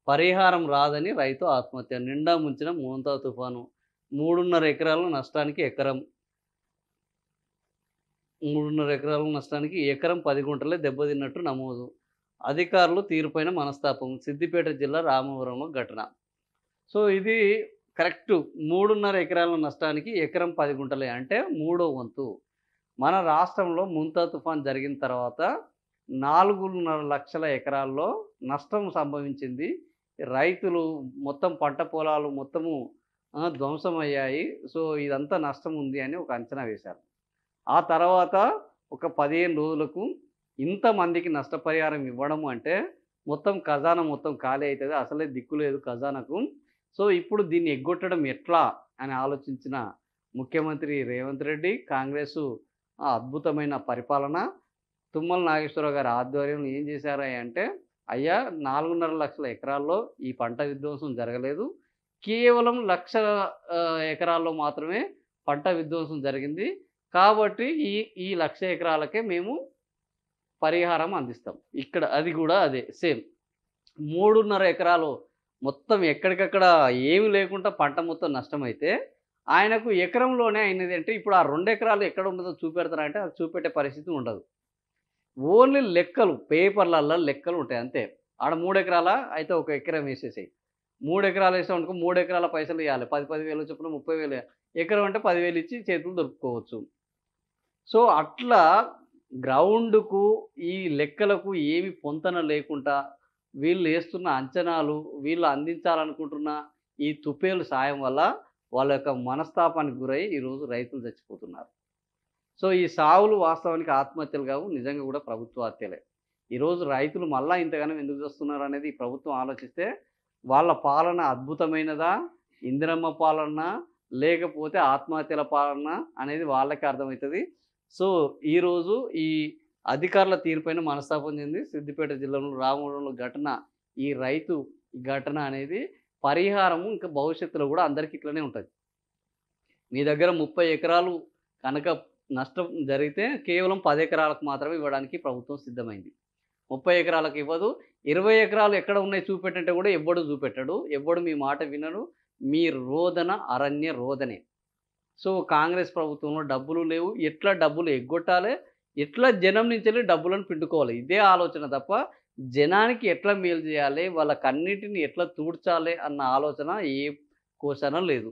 పరిహారం రాదని రైతు ఆత్మహత్య. నిండా ముంచిన మోంతా తుఫాను. 3.5 ఎకరాల నష్టానికి ఎకరం 3.5 ఎకరాల నష్టానికి ఎకరం 10 గుంటలే దెబ్బతిన్నట్టు నమోదు. అధికారులు తీరుపైన మనస్తాపం. సిద్దిపేట జిల్లా రామవరంలో ఘటన. సో, ఇది కరెక్టు. 3.5 ఎకరాల నష్టానికి ఎకరం 10 గుంటలే. అంటే మూడో వంతు. మన రాష్ట్రంలో ముంతా తుఫాన్ జరిగిన తర్వాత 4.5 లక్షల ఎకరాల్లో నష్టం సంభవించింది. రైతులు మొత్తం పంట పొలాలు మొత్తము ధ్వంసమయ్యాయి. సో, ఇదంతా నష్టం ఉంది అని ఒక అంచనా వేశారు. ఆ తర్వాత ఒక 15 రోజులకు ఇంతమందికి నష్టపరిహారం ఇవ్వడము అంటే మొత్తం ఖజానా మొత్తం ఖాళీ అయితది. అసలే దిక్కు లేదు ఖజానాకు. సో, ఇప్పుడు దీన్ని ఎగ్గొట్టడం ఎట్లా అని ఆలోచించిన ముఖ్యమంత్రి రేవంత్ రెడ్డి, కాంగ్రెసు అద్భుతమైన పరిపాలన. తుమ్మల నాగేశ్వరరావు గారి ఆధ్వర్యంలో ఏం చేశారయ్యా అంటే, అయ్యా 4.5 లక్షల ఎకరాల్లో ఈ పంట విధ్వంసం జరగలేదు. కేవలం 1,00,000 ఎకరాల్లో మాత్రమే పంట విధ్వంసం జరిగింది. కాబట్టి ఈ 1,00,000 ఎకరాలకే మేము పరిహారం అందిస్తాం. ఇక్కడ అది గూడా అదే సేమ్. 3.5 ఎకరాలు మొత్తం ఎక్కడికక్కడ ఏమి లేకుండా పంట మొత్తం నష్టమైతే, ఆయనకు ఎకరంలోనే అయినదంటే ఇప్పుడు ఆ 2 ఎకరాలు ఎక్కడ ఉన్నదో చూపెడతారా అంటే, అది చూపెట్టే పరిస్థితి ఉండదు. ఓన్లీ లెక్కలు పేపర్‌లల్ల లెక్కలుంటాయి అంతే. ఆడ 3 ఎకరాలా? అయితే ఒక ఎకరం ఏసేసేయి. 3 ఎకరాలు ఏసామనుకో 3 ఎకరాల పైసలియ్యాలి. 10, 10,000 చొప్పున 30,000 ఎకరం అంటే 10,000 ఇచ్చి చేతులు దులుపుకోవచ్చు. సో, అట్లా గ్రౌండ్‌కు ఈ లెక్కలకు ఏమి పొంతన లేకుండా వీళ్ళేస్తున్న అంచనాలు, వీళ్ళు అందించాలనుకుంటున్న ఈ తుపేలు సాయం వల్ల వాళ్ళ యొక్క మనస్తాపానికి గురై ఈరోజు రైతులు చచ్చిపోతున్నారు. సో, ఈ సావులు వాస్తవానికి ఆత్మహత్యలు కావు. నిజంగా కూడా ప్రభుత్వ హత్యలే. ఈరోజు రైతులు మళ్ళా ఇంతగనం ఎందుకు చస్తున్నారనేది ఈ ప్రభుత్వం ఆలోచిస్తే, వాళ్ళ పాలన అద్భుతమైనదా? ఇందిరమ్మ పాలనా? లేకపోతే ఆత్మహత్యల పాలనా? అనేది వాళ్ళకే అర్థమైతది. సో, ఈరోజు ఈ అధికారుల తీరుపైన మనస్తాపం చెంది సిద్దిపేట జిల్లాలో రామవరంలో ఘటన, ఈ రైతు ఘటన అనేది పరిహారము ఇంకా భవిష్యత్తులో గూడా అందరికి ఇట్లనే ఉంటది. మీ దగ్గర 30 ఎకరాలు కనుక నష్టం జరిగితే కేవలం 10 ఎకరాలకు మాత్రమే ఇవ్వడానికి ప్రభుత్వం సిద్ధమైంది. 30 ఎకరాలకు ఇవ్వదు. 20 ఎకరాలు ఎక్కడ ఉన్నాయి చూపెట్టంటే గూడా ఎవ్వడు చూపెట్టడు. ఎవ్వడు మీ మాట వినడు. మీ రోదన అరణ్య రోదనే. సో, కాంగ్రెస్ ప్రభుత్వంలో డబ్బులు లేవు. ఎట్లా డబ్బులు ఎగ్గొట్టాలే, ఎట్లా జనం నుంచెల్లి డబ్బులను పిండుకోవాలి. ఇదే ఆలోచన తప్ప జనానికి ఎట్లా మేలు చేయాలి, వాళ్ళ కన్నీటిని ఎట్లా తూడ్చాలి అన్న ఆలోచన ఏ కోశాన లేదు.